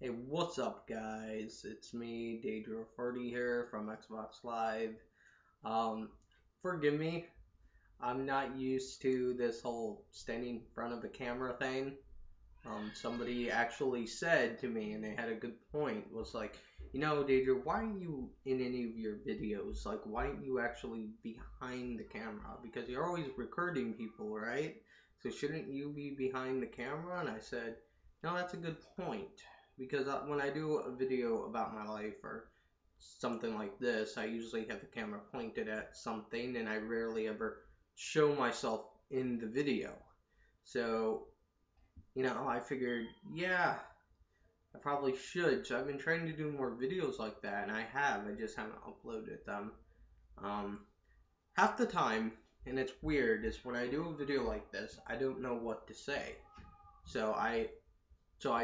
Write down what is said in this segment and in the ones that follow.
Hey, what's up, guys? It's me, Daedro40 here from Xbox Live. Um, Forgive me, I'm not used to this whole standing in front of a camera thing. Somebody actually said to me, and they had a good point, was like, Daedro, why aren't you in any of your videos? Like, why aren't you actually behind the camera? Because you're always recording people, right? So shouldn't you be behind the camera? And I said, no, that's a good point. Because when I do a video about my life or something like this, I usually have the camera pointed at something, and I rarely ever show myself in the video. So I figured, yeah, I probably should. So I've been trying to do more videos like that, and I have. I just haven't uploaded them. Um, Half the time, and it's weird, is when I do a video like this, I don't know what to say. So I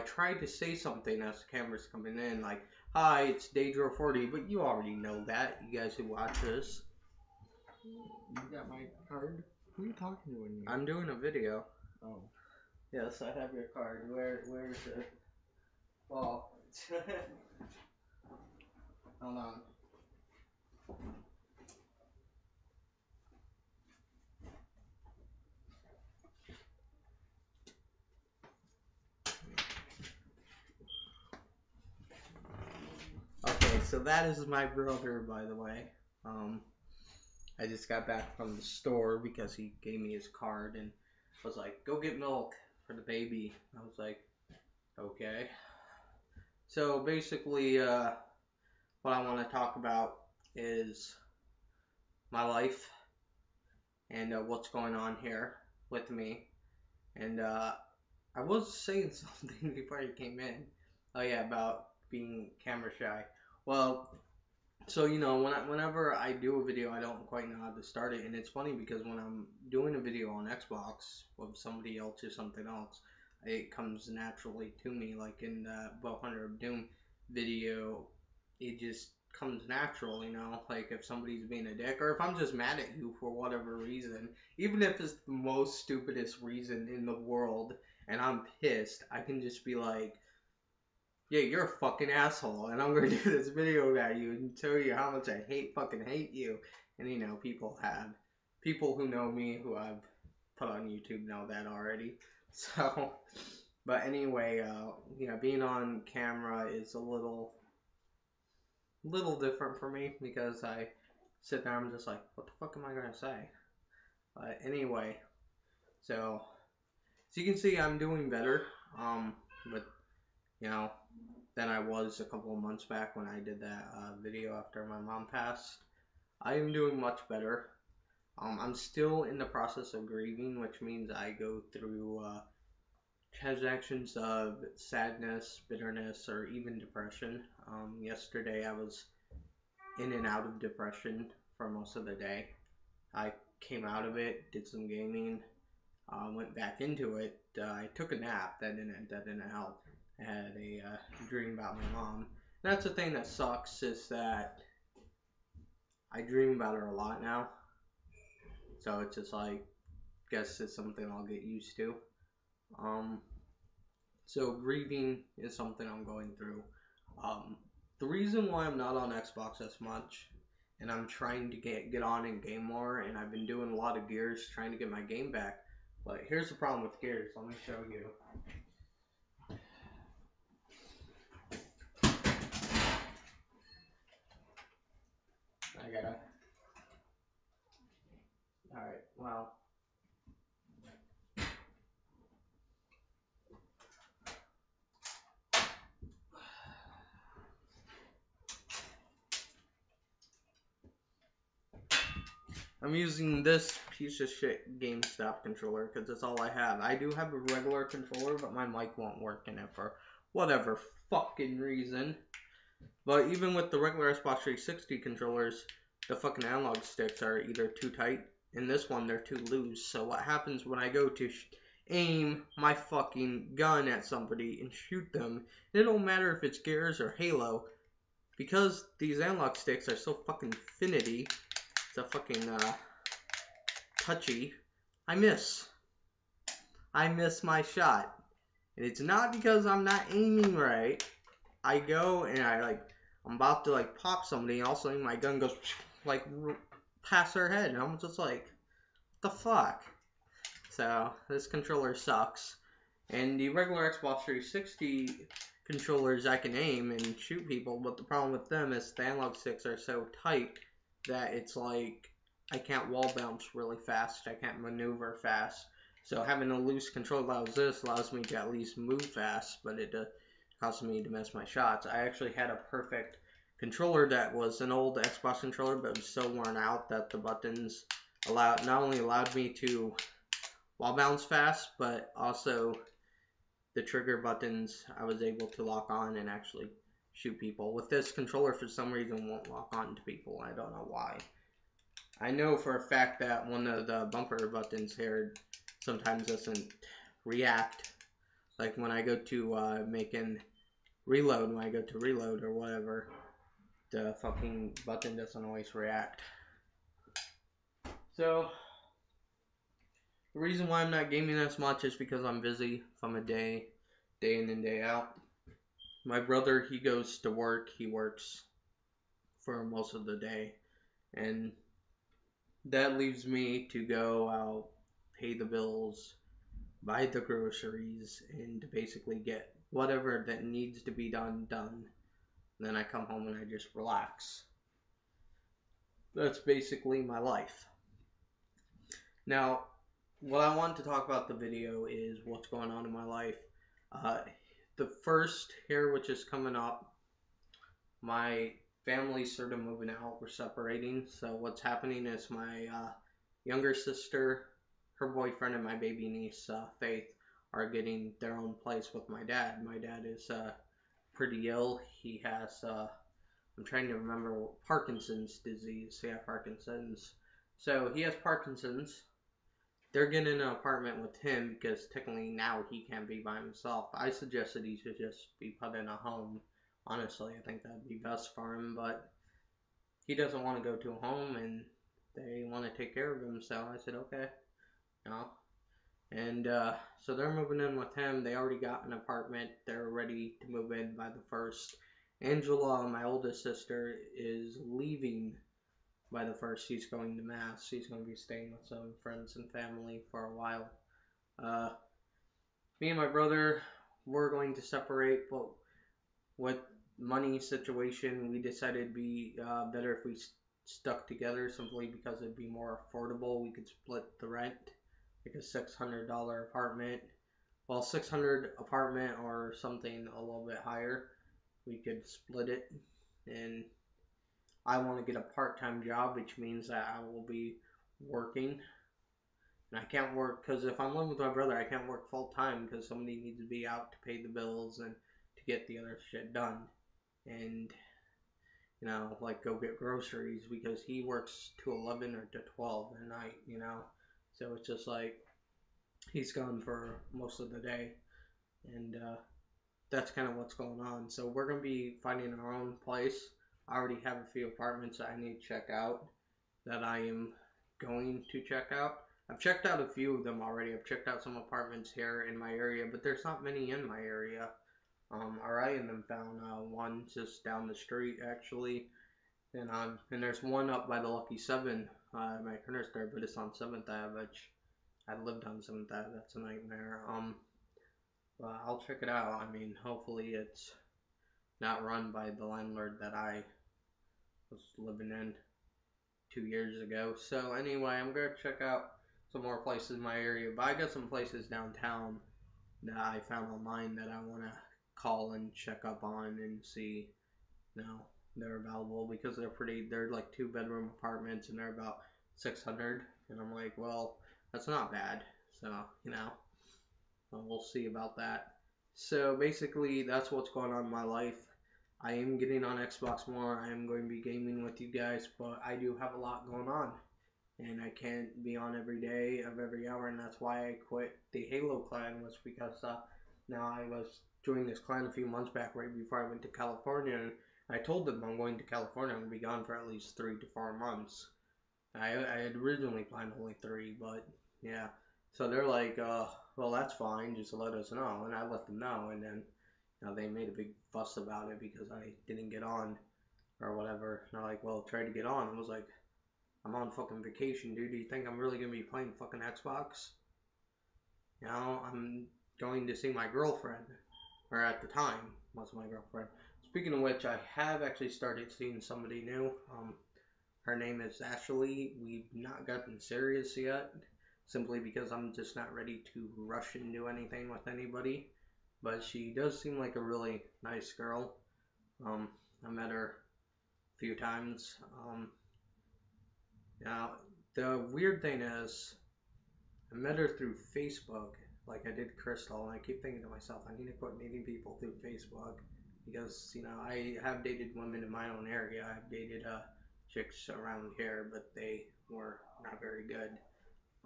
try to say something as the camera's coming in, like, "Hi, it's Daedro40," but you already know that, you guys who watch this. You got my card? Who are you talking to in here? I'm doing a video. Oh. Yes, I have your card. Where's it? Well, hold on. Okay, so that is my brother, by the way. Um, I just got back from the store because he gave me his card and was like, "Go get milk for the baby." I was like, "Okay." So basically, what I want to talk about is my life and what's going on here with me. And I was saying something before you came in. Oh yeah, about being camera shy. Well, so whenever I do a video, I don't quite know how to start it, and it's funny because when I'm doing a video on Xbox with somebody else or something else, it comes naturally to me. Like in the Bow Hunter of Doom video, it just comes natural, Like if somebody's being a dick, or if I'm just mad at you for whatever reason, even if it's the most stupidest reason in the world, and I'm pissed, I can just be like, yeah, you're a fucking asshole, and I'm gonna do this video at you and tell you how much I fucking hate you. And people who know me, who I've put on YouTube, know that already. So, but anyway, being on camera is a little different for me because I sit there, I'm just like, what the fuck am I gonna say? But anyway, so as you can see, I'm doing better. But you know, than I was a couple of months back when I did that video after my mom passed. I am doing much better. I'm still in the process of grieving, which means I go through transactions of sadness, bitterness, or even depression. Yesterday I was in and out of depression for most of the day. I came out of it, did some gaming, went back into it. I took a nap. That didn't help. I had a dream about my mom. And that's the thing that sucks is that I dream about her a lot now. So it's just like, guess it's something I'll get used to. Um, so grieving is something I'm going through. The reason why I'm not on Xbox as much, and I'm trying to get on and game more, and I've been doing a lot of Gears trying to get my game back. But here's the problem with Gears. Let me show you. I gotta. Alright, well. I'm using this piece of shit GameStop controller because that's all I have. I do have a regular controller, but my mic won't work in it for whatever fucking reason. But even with the regular Xbox 360 controllers, the fucking analog sticks are either too tight, and this one they're too loose. So what happens when I go to aim my fucking gun at somebody and shoot them, it don't matter if it's Gears or Halo, because these analog sticks are so fucking finicky, so fucking touchy, I miss. I miss my shot. And it's not because I'm not aiming right. I go and I'm about to like pop somebody, and all of a sudden my gun goes like past their head, and I'm just like, what the fuck? So this controller sucks. And the regular Xbox 360 controllers, I can aim and shoot people, but the problem with them is the analog sticks are so tight that it's like I can't wall bounce really fast. I can't maneuver fast. So having a loose controller allows me to at least move fast, but it causes me to miss my shots. I actually had a perfect controller that was an old Xbox controller, but it was so worn out that the buttons not only allowed me to wall bounce fast, but also the trigger buttons I was able to lock on and actually shoot people. With this controller, for some reason, won't lock on to people. I don't know why. I know for a fact that one of the bumper buttons here sometimes doesn't react. Like when I go to when I go to reload or whatever, the fucking button doesn't always react. So the reason why I'm not gaming as much is because I'm busy from a day in and day out. My brother, he goes to work. He works for most of the day, and that leaves me to go out, pay the bills, buy the groceries, and to basically get whatever that needs to be done. And then I come home and I just relax. That's basically my life. Now, what I want to talk about the video is what's going on in my life. The first here, which is coming up, my family's sort of moving out. We're separating. So what's happening is my younger sister, her boyfriend, and my baby niece, Faith, are getting their own place with my dad. My dad is pretty ill. He has, I'm trying to remember, Parkinson's disease. Yeah, Parkinson's. So he has Parkinson's. They're getting an apartment with him because technically now he can't be by himself. I suggested he should just be put in a home. Honestly, I think that'd be best for him, but he doesn't want to go to a home and they want to take care of him, so I said, okay, you know. And so they're moving in with him. They already got an apartment. They're ready to move in by the 1st. Angela, my oldest sister, is leaving by the 1st. She's going to Mass. She's going to be staying with some friends and family for a while. Me and my brother, we're going to separate, but with money situation, we decided it'd be better if we stuck together simply because it'd be more affordable. We could split the rent, like a $600 apartment. Well, $600 apartment or something a little bit higher, we could split it. And I want to get a part-time job, which means that I will be working. And I can't work, because if I'm living with my brother, I can't work full-time because somebody needs to be out to pay the bills and to get the other shit done. And, you know, like go get groceries because he works to 11 or to 12 at night, you know. So it's just like he's gone for most of the day. And that's kind of what's going on. So we're going to be finding our own place. I already have a few apartments that I need to check out that I am going to check out. I've checked out a few of them already. I've checked out some apartments here in my area, but there's not many in my area. Orion then found one just down the street actually, and there's one up by the Lucky 7, my printer's there, but it's on 7th Ave, which I lived on 7th Ave. That's a nightmare. But I'll check it out. I mean, hopefully it's not run by the landlord that I was living in 2 years ago. So anyway, I'm gonna check out some more places in my area, but I got some places downtown that I found online that I want to call and check up on and see, you know, they're available because they're like 2-bedroom apartments and they're about 600, and I'm like, well, that's not bad. So, you know, we'll see about that. So basically, that's what's going on in my life. I am getting on Xbox more. I am going to be gaming with you guys, but I do have a lot going on. And I can't be on every day of every hour, and that's why I quit the Halo clan, was because now I was joining this clan a few months back right before I went to California, and I told them I'm going to California. I'm going to be gone for at least 3 to 4 months. I had originally planned only 3, but yeah. So they're like, well, that's fine, just let us know, and I let them know, and then, they made a big fuss about it because I didn't get on or whatever. And they're like, well, try to get on. I was like, I'm on fucking vacation, dude. Do you think I'm really gonna be playing fucking Xbox? You know, I'm going to see my girlfriend, or at the time was my girlfriend. Speaking of which, I have actually started seeing somebody new. Her name is Ashley. We've not gotten serious yet, simply because I'm just not ready to rush into anything with anybody. But she does seem like a really nice girl. I met her a few times. Now, the weird thing is, I met her through Facebook, like I did Crystal, and I keep thinking to myself, I need to quit meeting people through Facebook because, I have dated women in my own area. I've dated chicks around here, but they were not very good.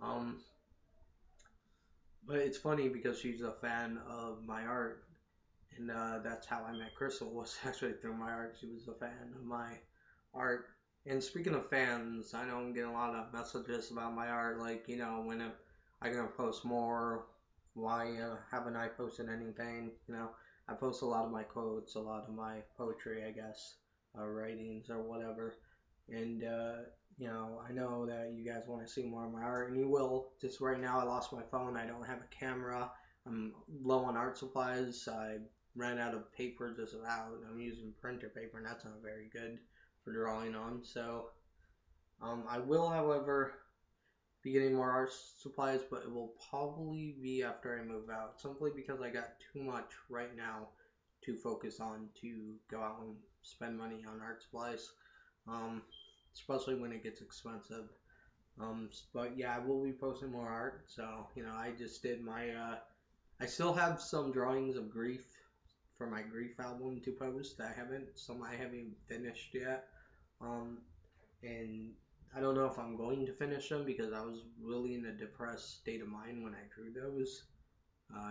Um, but it's funny because she's a fan of my art, and that's how I met Crystal, was actually through my art. She was a fan of my art. And speaking of fans, I know I'm getting a lot of messages about my art, like, when I'm gonna post more, why haven't I posted anything? I post a lot of my quotes, a lot of my poetry, I guess, writings or whatever. And, I know that you guys want to see more of my art, and you will. Just right now, I lost my phone, I don't have a camera, I'm low on art supplies, I ran out of paper just about. I'm using printer paper, and that's not very good for drawing on. So, I will, however, be getting more art supplies, but it will probably be after I move out, simply because I got too much right now to focus on to go out and spend money on art supplies, especially when it gets expensive. But yeah, I will be posting more art. So, I just did my, I still have some drawings of Grief for my Grief album to post. Some I haven't finished yet. Um, and I don't know if I'm going to finish them because I was really in a depressed state of mind when I drew those,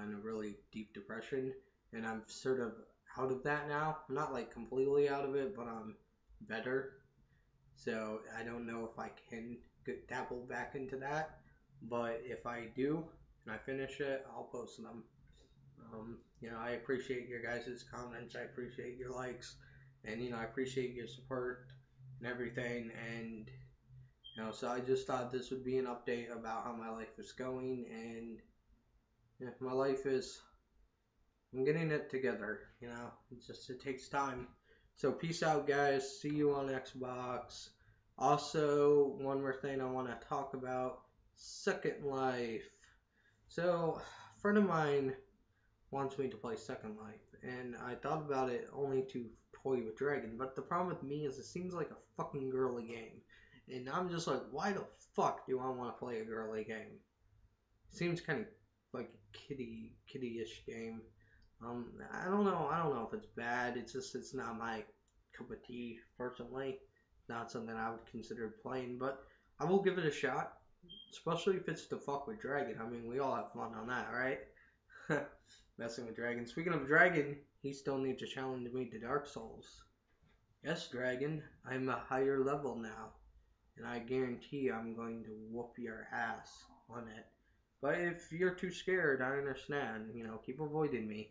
in a really deep depression. And I'm sort of out of that now. I'm not like completely out of it, but I'm better. So I don't know if I can dabble back into that. But if I do and I finish it, I'll post them. I appreciate your guys' comments. I appreciate your likes, and I appreciate your support and everything. And so I just thought this would be an update about how my life is going, and my life is. I'm getting it together. It takes time. So peace out, guys. See you on Xbox. Also, one more thing I want to talk about: Second Life. So, a friend of mine wants me to play Second Life, and I thought about it only to toy with Dragon, but the problem with me is it seems like a fucking girly game, and I'm just like, why the fuck do I want to play a girly game? It seems kind of like a kiddie-ish game. I don't know if it's bad. It's not my cup of tea personally. Not something I would consider playing, but I will give it a shot, especially if it's to fuck with Dragon. I mean, we all have fun on that, right? Messing with Dragon. Speaking of Dragon, he still needs to challenge me to Dark Souls. Yes, Dragon, I'm a higher level now, and I guarantee I'm going to whoop your ass on it. But if you're too scared, I understand. Keep avoiding me.